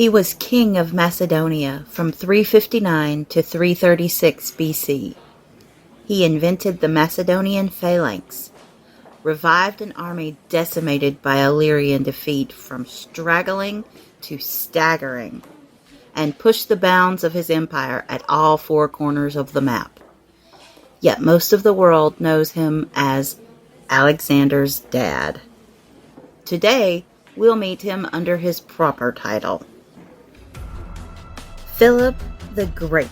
He was king of Macedonia from 359 to 336 BC. He invented the Macedonian phalanx, revived an army decimated by Illyrian defeat from straggling to staggering, and pushed the bounds of his empire at all four corners of the map. Yet most of the world knows him as Alexander's dad. Today, we'll meet him under his proper title, Philip the Great.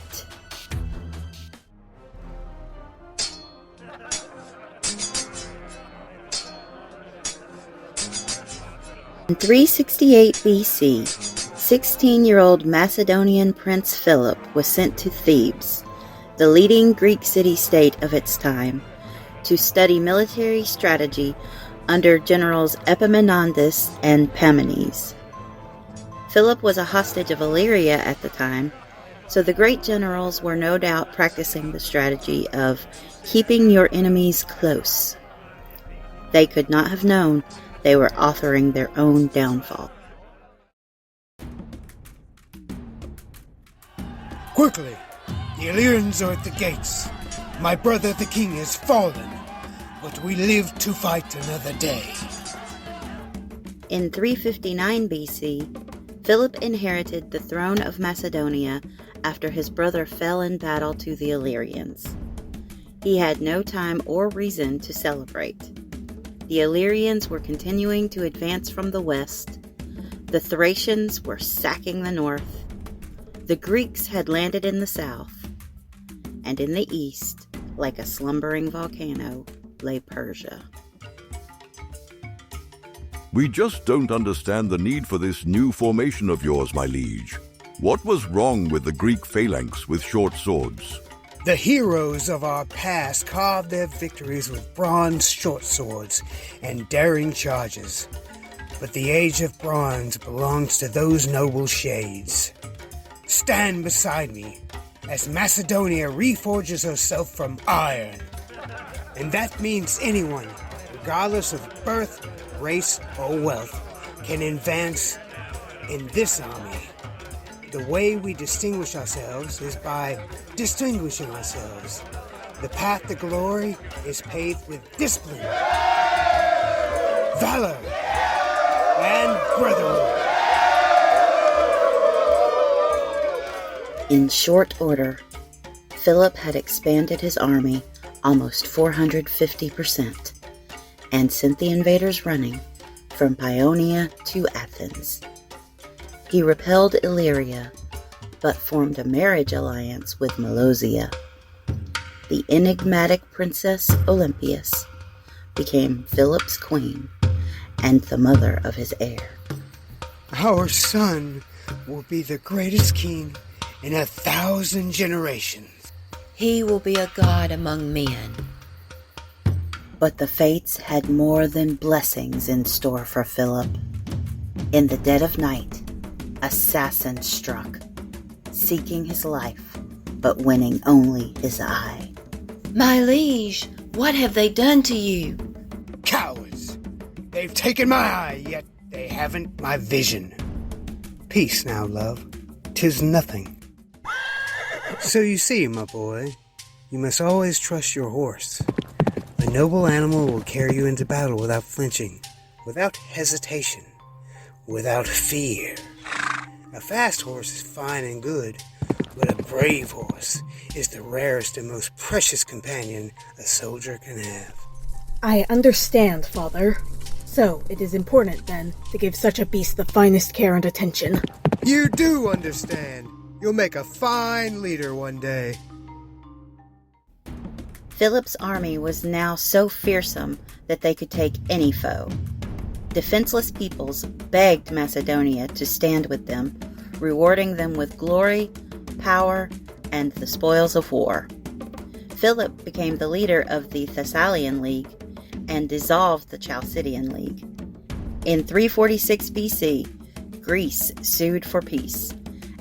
In 368 BC, 16-year-old Macedonian Prince Philip was sent to Thebes, the leading Greek city-state of its time, to study military strategy under generals Epaminondas and Pamenes. Philip was a hostage of Illyria at the time, so the great generals were no doubt practicing the strategy of keeping your enemies close. They could not have known they were authoring their own downfall. Quickly! The Illyrians are at the gates. My brother the king has fallen, but we live to fight another day. In 359 BC, Philip inherited the throne of Macedonia after his brother fell in battle to the Illyrians. He had no time or reason to celebrate. The Illyrians were continuing to advance from the west. The Thracians were sacking the north. The Greeks had landed in the south. And in the east, like a slumbering volcano, lay Persia. We just don't understand the need for this new formation of yours, my liege. What was wrong with the Greek phalanx with short swords? The heroes of our past carved their victories with bronze short swords and daring charges. But the age of bronze belongs to those noble shades. Stand beside me as Macedonia reforges herself from iron. And that means anyone, regardless of birth, race, or wealth, can advance in this army. The way we distinguish ourselves is by distinguishing ourselves. The path to glory is paved with discipline, valor, and brotherhood. In short order, Philip had expanded his army almost 450% and sent the invaders running from Paeonia to Athens. He repelled Illyria, but formed a marriage alliance with Molosia. The enigmatic Princess Olympias became Philip's queen and the mother of his heir. Our son will be the greatest king in 1,000 generations. He will be a god among men. But the fates had more than blessings in store for Philip. In the dead of night, assassins struck, seeking his life, but winning only his eye. My liege, what have they done to you? Cowards! They've taken my eye, yet they haven't my vision. Peace now, love. 'Tis nothing. So you see, my boy, you must always trust your horse. A noble animal will carry you into battle without flinching, without hesitation, without fear. A fast horse is fine and good, but a brave horse is the rarest and most precious companion a soldier can have. I understand, Father. So, it is important, then, to give such a beast the finest care and attention. You do understand. You'll make a fine leader one day. Philip's army was now so fearsome that they could take any foe. Defenseless peoples begged Macedonia to stand with them, rewarding them with glory, power, and the spoils of war. Philip became the leader of the Thessalian League and dissolved the Chalcidian League. In 346 BC, Greece sued for peace,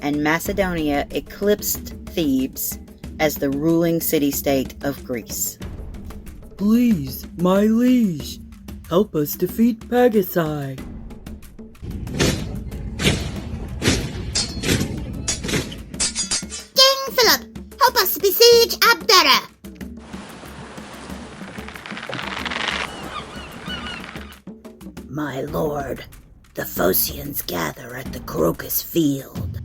and Macedonia eclipsed Thebes as the ruling city-state of Greece. Please, my liege, help us defeat Pegasi. Help us besiege Abdera! My lord, the Phocians gather at the Crocus Field.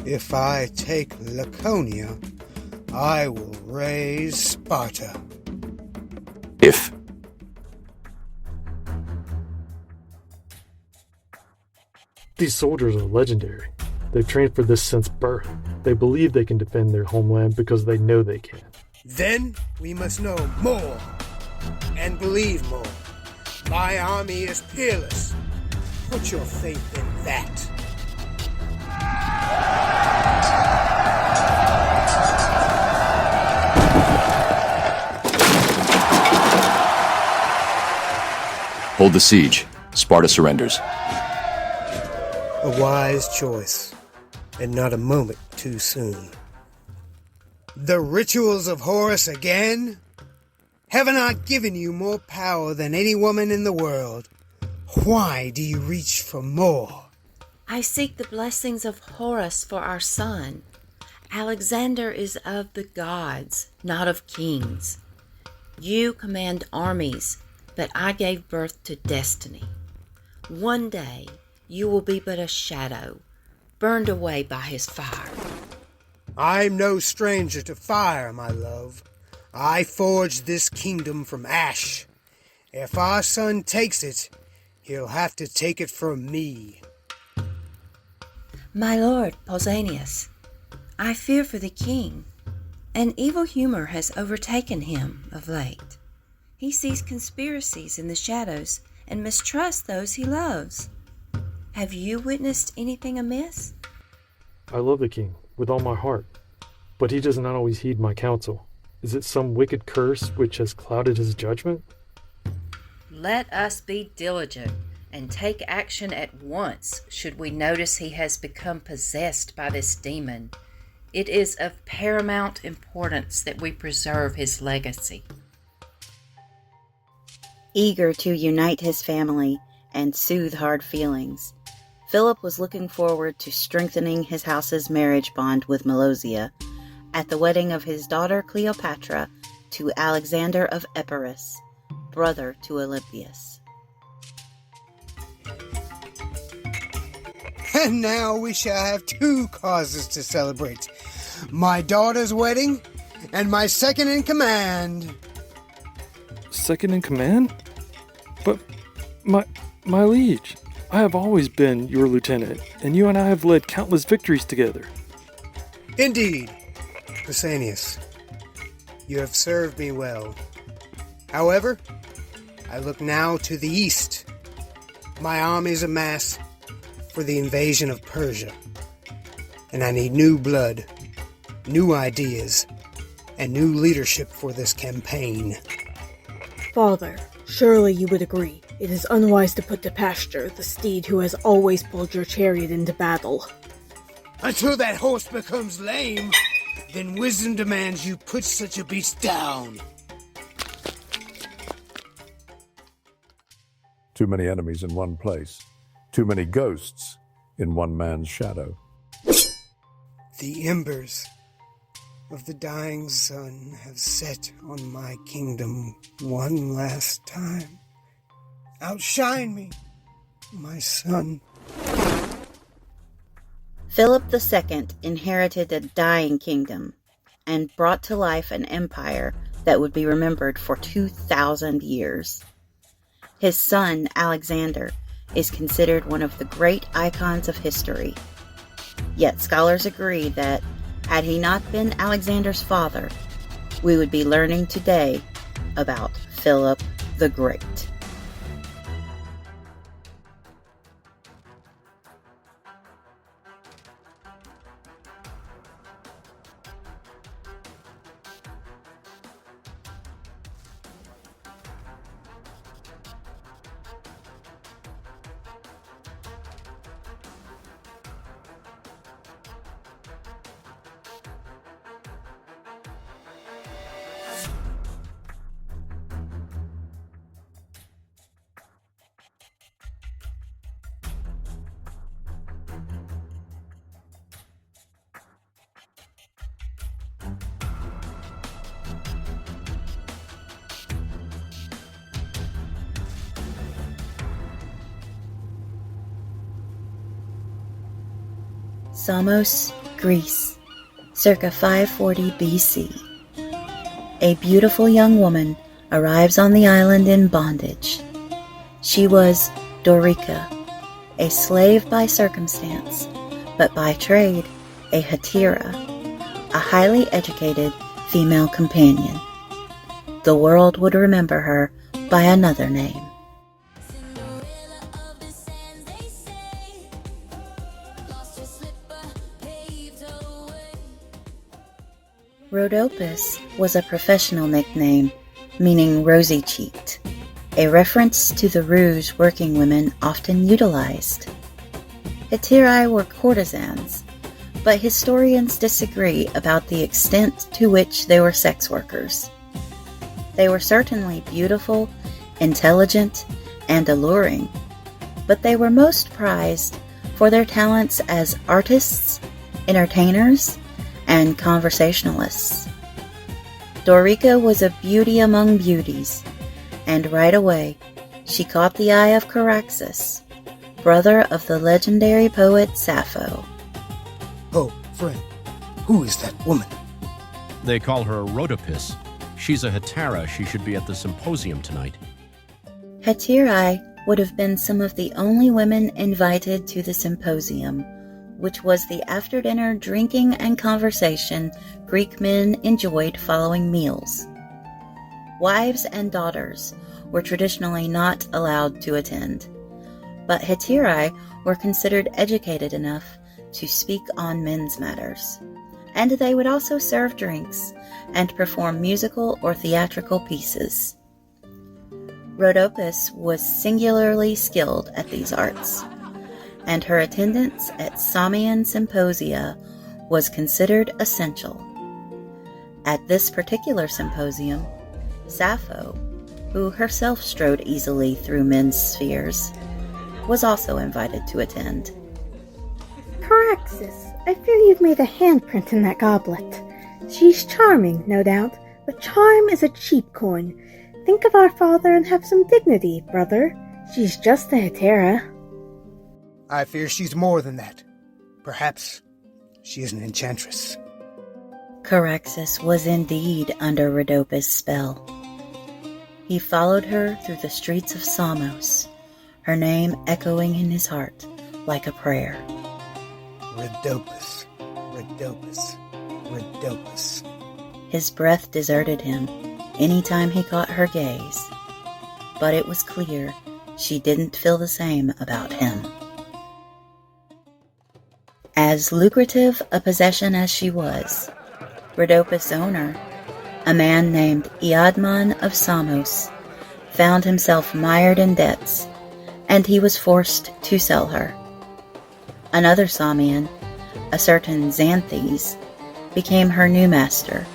If I take Laconia, I will raise Sparta. If. These soldiers are legendary. They've trained for this since birth. They believe they can defend their homeland because they know they can. Then we must know more and believe more. My army is peerless. Put your faith in that. Hold the siege. Sparta surrenders. A wise choice, and not a moment too soon. The rituals of Horus again? Have I not given you more power than any woman in the world? Why do you reach for more? I seek the blessings of Horus for our son. Alexander is of the gods, not of kings. You command armies, but I gave birth to destiny. One day, you will be but a shadow, burned away by his fire. I'm no stranger to fire, my love. I forged this kingdom from ash. If our son takes it, he'll have to take it from me. My lord, Pausanias, I fear for the king. An evil humor has overtaken him of late. He sees conspiracies in the shadows and mistrusts those he loves. Have you witnessed anything amiss? I love the king with all my heart, but he does not always heed my counsel. Is it some wicked curse which has clouded his judgment? Let us be diligent and take action at once should we notice he has become possessed by this demon. It is of paramount importance that we preserve his legacy. Eager to unite his family and soothe hard feelings, Philip was looking forward to strengthening his house's marriage bond with Melosia at the wedding of his daughter Cleopatra to Alexander of Epirus, brother to Olympias. And now we shall have two causes to celebrate. My daughter's wedding and my second in command. Second in command? But my liege, I have always been your lieutenant, and you and I have led countless victories together. Indeed, Pausanias, you have served me well. However, I look now to the east. My armies amass for the invasion of Persia, and I need new blood, new ideas, and new leadership for this campaign. Father, surely you would agree. It is unwise to put to pasture the steed who has always pulled your chariot into battle. Until that horse becomes lame, then wisdom demands you put such a beast down. Too many enemies in one place. Too many ghosts in one man's shadow. The embers of the dying sun have set on my kingdom one last time. Outshine me, my son. Philip II inherited a dying kingdom and brought to life an empire that would be remembered for 2,000 years. His son, Alexander, is considered one of the great icons of history. Yet scholars agree that, had he not been Alexander's father, we would be learning today about Philip the Great. Samos, Greece, circa 540 BC. A beautiful young woman arrives on the island in bondage. She was Dorica, a slave by circumstance, but by trade a hetera, a highly educated female companion. The world would remember her by another name. Rhodopis was a professional nickname meaning rosy-cheeked, a reference to the rouge working women often utilized. Heterae were courtesans, but historians disagree about the extent to which they were sex workers. They were certainly beautiful, intelligent, and alluring, but they were most prized for their talents as artists, entertainers, and conversationalists. Dorica was a beauty among beauties, and right away she caught the eye of Caraxes, brother of the legendary poet Sappho. Oh, friend, who is that woman? They call her a Rhodopis. She's a hetera. She should be at the symposium tonight. Heterae would have been some of the only women invited to the symposium, which was the after-dinner drinking and conversation Greek men enjoyed following meals. Wives and daughters were traditionally not allowed to attend, but heterae were considered educated enough to speak on men's matters, and they would also serve drinks and perform musical or theatrical pieces. Rhodopis was singularly skilled at these arts, and her attendance at Samian symposia was considered essential. At this particular symposium, Sappho, who herself strode easily through men's spheres, was also invited to attend. Caraxes, I fear you've made a handprint in that goblet. She's charming, no doubt, but charm is a cheap coin. Think of our father and have some dignity, brother. She's just a hetera. I fear she's more than that. Perhaps she is an enchantress. Caraxes was indeed under Rhodopis' spell. He followed her through the streets of Samos, her name echoing in his heart like a prayer. Rhodopis, Rhodopis, Rhodopis. His breath deserted him any time he caught her gaze, but it was clear she didn't feel the same about him. As lucrative a possession as she was, Rhodopis' owner, a man named Iadman of Samos, found himself mired in debts, and he was forced to sell her. Another Samian, a certain Xanthes, became her new master,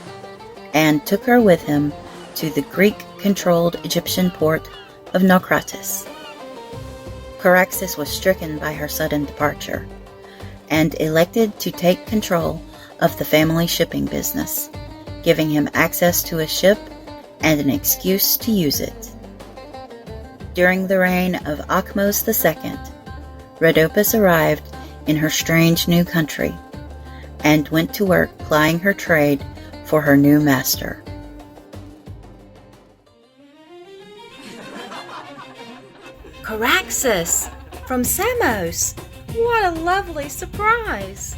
and took her with him to the Greek-controlled Egyptian port of Naucratis. Caraxes was stricken by her sudden departure, and elected to take control of the family shipping business, giving him access to a ship and an excuse to use it. During the reign of Akhmos II, Rhodopis arrived in her strange new country, and went to work plying her trade for her new master. Caraxes, from Samos. What a lovely surprise.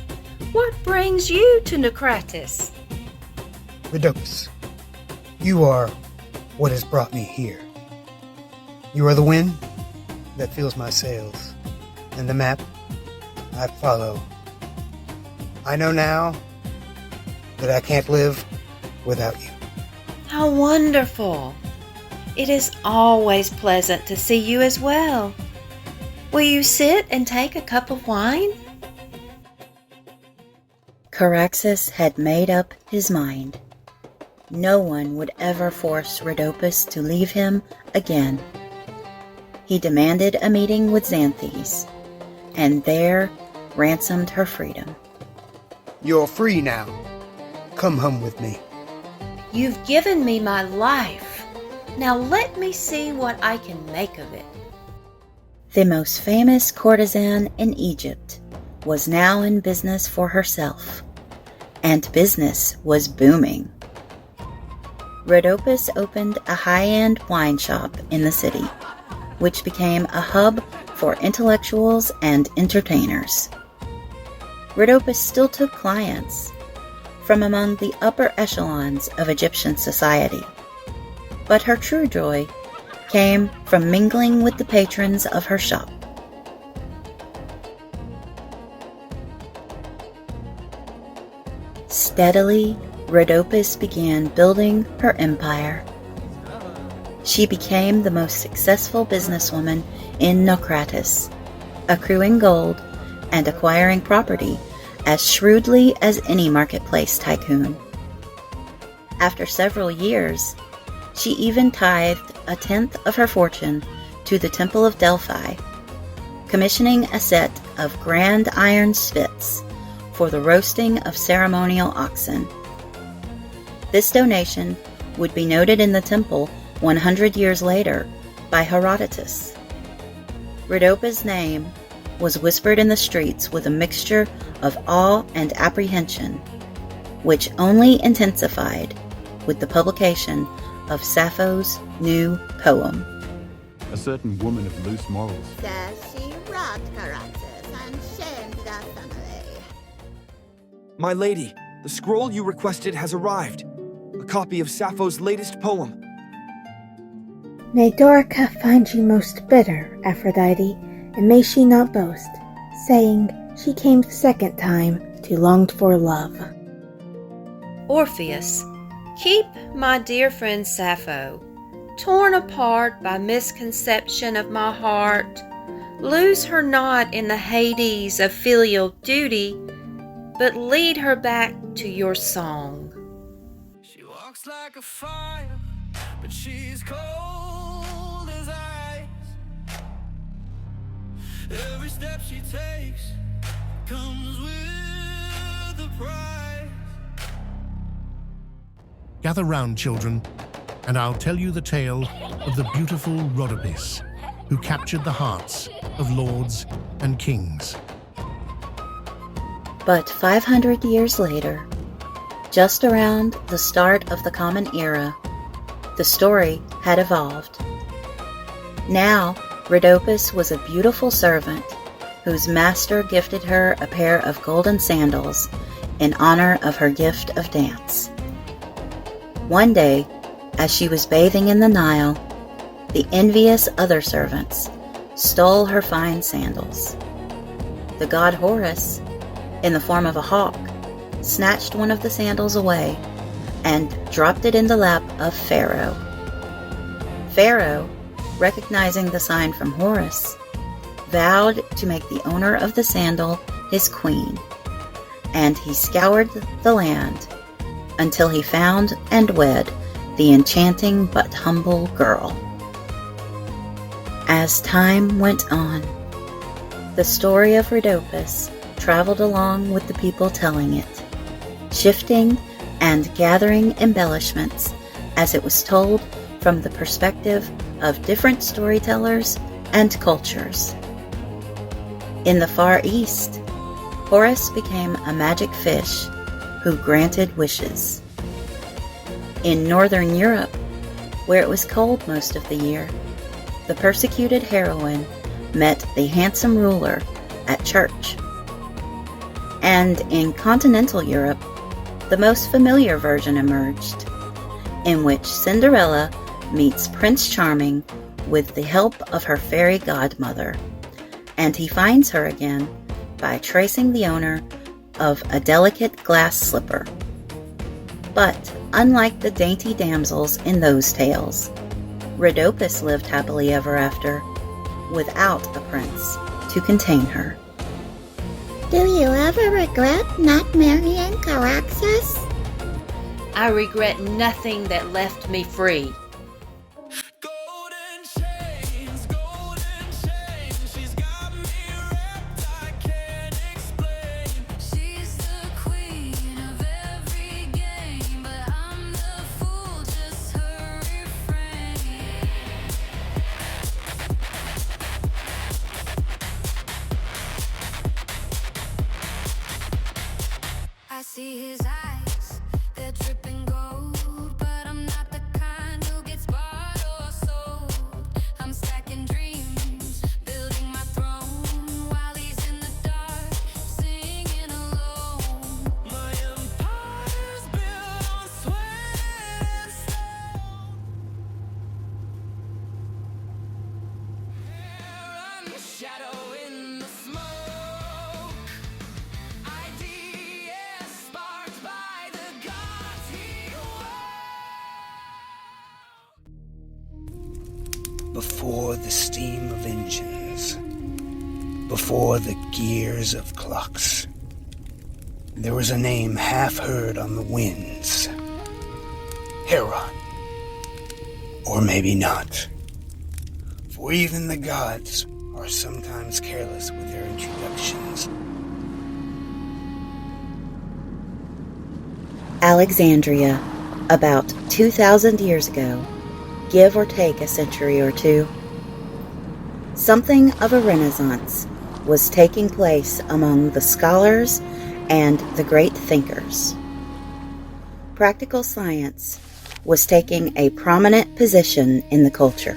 What brings you to Naucratis? Rhodopis, you are what has brought me here. You are the wind that fills my sails, and the map I follow. I know now that I can't live without you. How wonderful. It is always pleasant to see you as well. Will you sit and take a cup of wine? Caraxes had made up his mind. No one would ever force Rhodopis to leave him again. He demanded a meeting with Xanthes, and there ransomed her freedom. You're free now. Come home with me. You've given me my life. Now let me see what I can make of it. The most famous courtesan in Egypt, was now in business for herself, and business was booming. Rhodopis opened a high-end wine shop in the city, which became a hub for intellectuals and entertainers. Rhodopis still took clients from among the upper echelons of Egyptian society, but her true joy came from mingling with the patrons of her shop. Steadily, Rhodopis began building her empire. She became the most successful businesswoman in Naucratis, accruing gold and acquiring property as shrewdly as any marketplace tycoon. After several years, she even tithed a tenth of her fortune to the Temple of Delphi, commissioning a set of grand iron spits for the roasting of ceremonial oxen. This donation would be noted in the temple 100 years later by Herodotus. Rhodopis' name was whispered in the streets with a mixture of awe and apprehension, which only intensified with the publication of Sappho's new poem. A certain woman of loose morals. Says she robbed Caraxes and shamed the family. My lady, the scroll you requested has arrived. A copy of Sappho's latest poem. May Dorica find you most bitter, Aphrodite, and may she not boast, saying she came the second time to longed for love. Orpheus, keep my dear friend Sappho, torn apart by misconception of my heart. Lose her not in the Hades of filial duty, but lead her back to your song. She walks like a fire, but she's cold as ice. Every step she takes comes with a price. Gather round, children, and I'll tell you the tale of the beautiful Rhodopis, who captured the hearts of lords and kings. But 500 years later, just around the start of the Common Era, the story had evolved. Now, Rhodopis was a beautiful servant whose master gifted her a pair of golden sandals in honor of her gift of dance. One day, as she was bathing in the Nile, the envious other servants stole her fine sandals. The god Horus, in the form of a hawk, snatched one of the sandals away and dropped it in the lap of Pharaoh. Pharaoh, recognizing the sign from Horus, vowed to make the owner of the sandal his queen, and he scoured the land until he found and wed the enchanting but humble girl. As time went on, the story of Rhodopis traveled along with the people telling it, shifting and gathering embellishments as it was told from the perspective of different storytellers and cultures. In the Far East, Horus became a magic fish who granted wishes. In Northern Europe, where it was cold most of the year, the persecuted heroine met the handsome ruler at church. And in continental Europe, the most familiar version emerged, in which Cinderella meets Prince Charming with the help of her fairy godmother, and he finds her again by tracing the owner of a delicate glass slipper. But unlike the dainty damsels in those tales, Rhodopis lived happily ever after, without a prince to contain her. Do you ever regret not marrying Caraxes? I regret nothing that left me free. see his eyes, they're dripping gold, but I'm not the kind who gets bought or sold. I'm stacking dreams, building my throne, while he's in the dark, singing alone. My empire's built on sweat and stone. Run, shadow in the smoke. Ideas sparked by the gods he Before the steam of engines, before the gears of clocks, there was a name half heard on the winds. Heron. Or maybe not. For even the gods are sometimes careless with their introductions. Alexandria, about 2,000 years ago, give or take a century or two. Something of a renaissance was taking place among the scholars and the great thinkers. Practical science was taking a prominent position in the culture,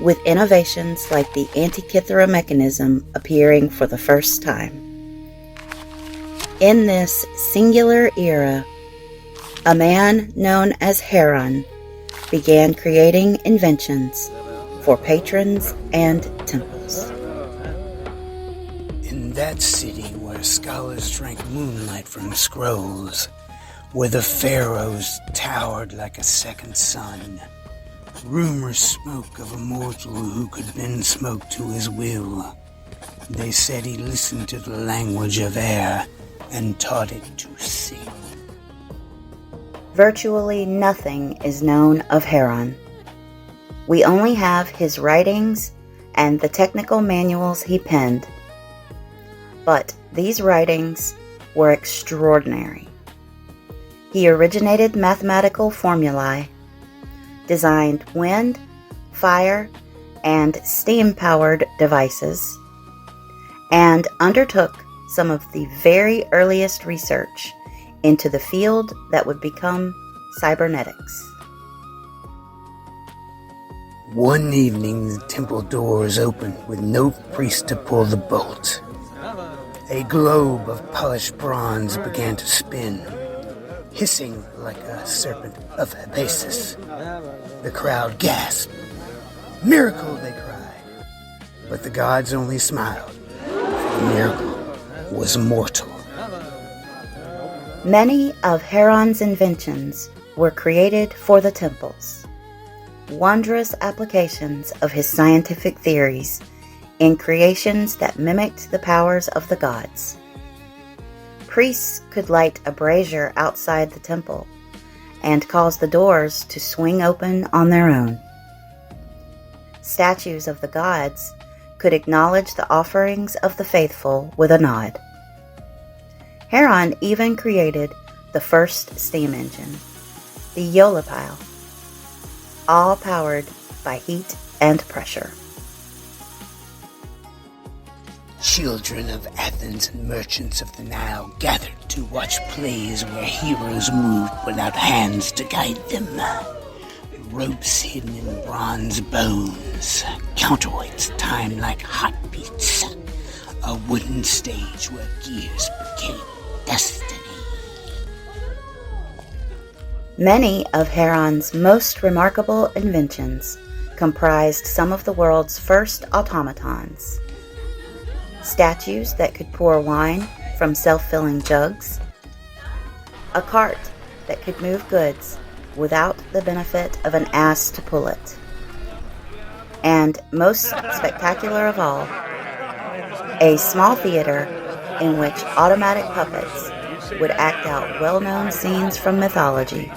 with innovations like the Antikythera mechanism appearing for the first time. In this singular era, a man known as Heron began creating inventions for patrons and temples. In that city where scholars drank moonlight from scrolls, where the pharaohs towered like a second sun, rumors spoke of a mortal who could bend smoke to his will. They said he listened to the language of air and taught it to sing. Virtually nothing is known of Heron. We only have his writings and the technical manuals he penned. But these writings were extraordinary. He originated mathematical formulae, designed wind, fire, and steam-powered devices, and undertook some of the very earliest research into the field that would become cybernetics. One evening, the temple doors opened with no priest to pull the bolt. A globe of polished bronze began to spin, hissing like a serpent of Hephaestus. The crowd gasped. Miracle, they cried. But the gods only smiled. The miracle was mortal. Many of Heron's inventions were created for the temples, wondrous applications of his scientific theories in creations that mimicked the powers of the gods. Priests could light a brazier outside the temple and cause the doors to swing open on their own. Statues of the gods could acknowledge the offerings of the faithful with a nod. Heron even created the first steam engine, the Eolipile, all powered by heat and pressure. Children of Athens and merchants of the Nile gathered to watch plays where heroes moved without hands to guide them. Ropes hidden in bronze bones, counterweights timed like heartbeats. A wooden stage where gears became destiny. Many of Heron's most remarkable inventions comprised some of the world's first automatons. Statues that could pour wine from self-filling jugs, a cart that could move goods without the benefit of an ass to pull it, and most spectacular of all, a small theater in which automatic puppets would act out well-known scenes from mythology,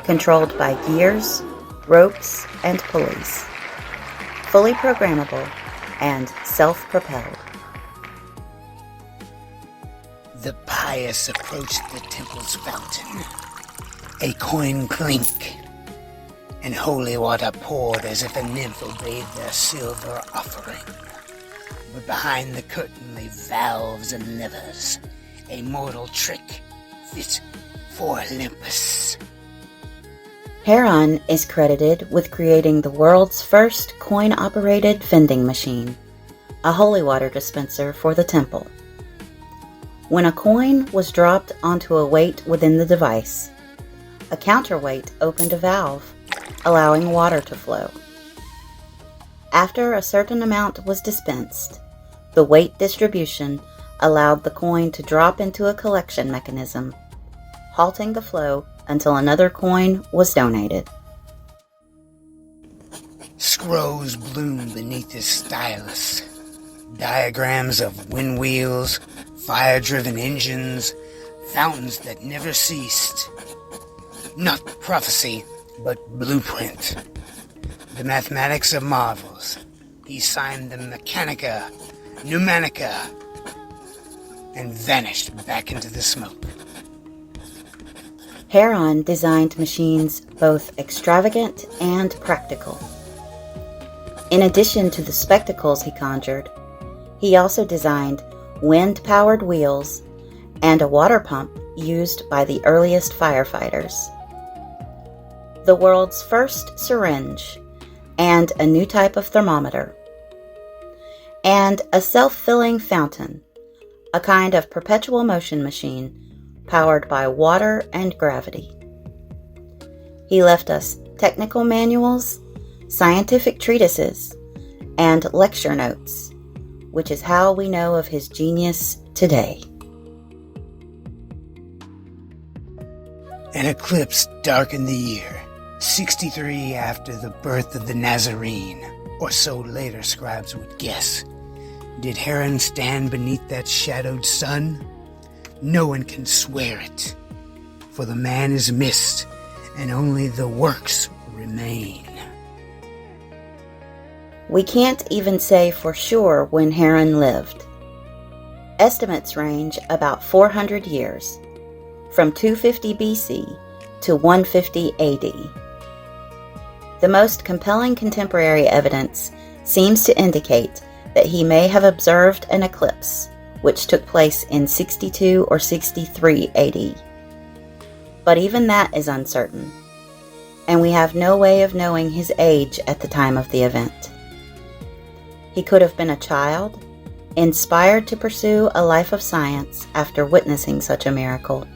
controlled by gears, ropes, and pulleys, fully programmable and self-propelled. The pious approached the temple's fountain. A coin clink, and holy water poured as if a nymph obeyed their silver offering. But behind the curtain lay valves and levers, a mortal trick fit for Olympus. Heron is credited with creating the world's first coin-operated vending machine, a holy water dispenser for the temple. When a coin was dropped onto a weight within the device, a counterweight opened a valve, allowing water to flow. After a certain amount was dispensed, the weight distribution allowed the coin to drop into a collection mechanism, halting the flow until another coin was donated. Scrolls bloom beneath his stylus. Diagrams of wind wheels, fire-driven engines, fountains that never ceased. Not prophecy, but blueprint. The mathematics of marvels. He signed them Mechanica, Pneumatica, and vanished back into the smoke. Heron designed machines both extravagant and practical. In addition to the spectacles he conjured, he also designed wind-powered wheels and a water pump used by the earliest firefighters. The world's first syringe and a new type of thermometer, and a self-filling fountain, a kind of perpetual motion machine powered by water and gravity. He left us technical manuals, scientific treatises, and lecture notes, which is how we know of his genius today. An eclipse darkened the year, 63 after the birth of the Nazarene, or so later scribes would guess. Did Heron stand beneath that shadowed sun? No one can swear it, for the man is missed, and only the works remain. We can't even say for sure when Heron lived. Estimates range about 400 years, from 250 BC to 150 AD. The most compelling contemporary evidence seems to indicate that he may have observed an eclipse, which took place in 62 or 63 AD. But even that is uncertain, and we have no way of knowing his age at the time of the event. He could have been a child, inspired to pursue a life of science after witnessing such a miracle,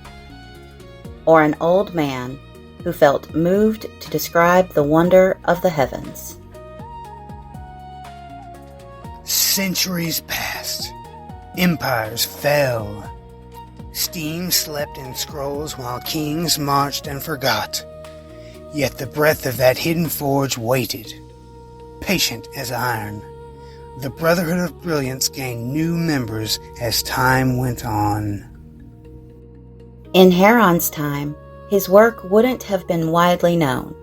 or an old man who felt moved to describe the wonder of the heavens. Centuries passed. Empires fell. Steam slept in scrolls while kings marched and forgot. Yet the breath of that hidden forge waited, patient as iron. The Brotherhood of Brilliance gained new members as time went on. In Heron's time, his work wouldn't have been widely known.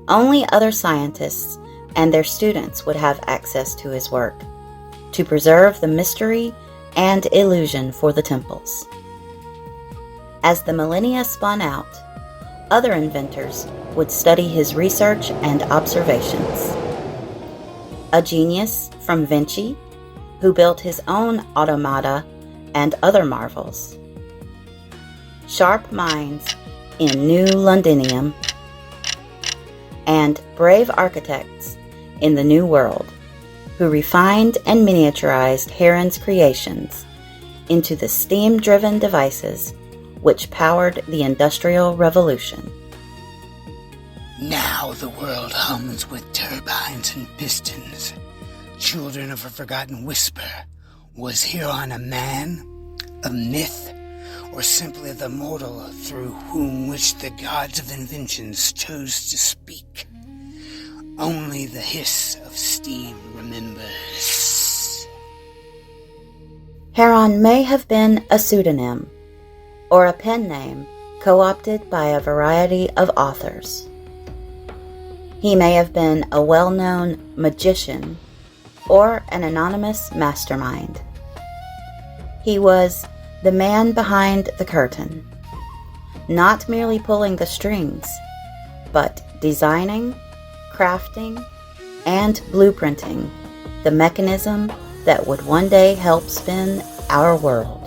Only other scientists and their students would have access to his work, to preserve the mystery and illusion for the temples. As the millennia spun out, other inventors would study his research and observations. A genius from Vinci, who built his own automata and other marvels. Sharp minds in New Londinium, and brave architects in the New World, who refined and miniaturized Heron's creations into the steam-driven devices which powered the Industrial Revolution. Now the world hums with turbines and pistons. Children of a forgotten whisper. Was Heron a man, a myth, or simply the mortal through whom which the gods of inventions chose to speak? Only the hiss of steam remembers. Heron may have been a pseudonym, or a pen name co-opted by a variety of authors. He may have been a well-known magician or an anonymous mastermind. He was the man behind the curtain, not merely pulling the strings, but designing, crafting, and blueprinting the mechanism that would one day help spin our world.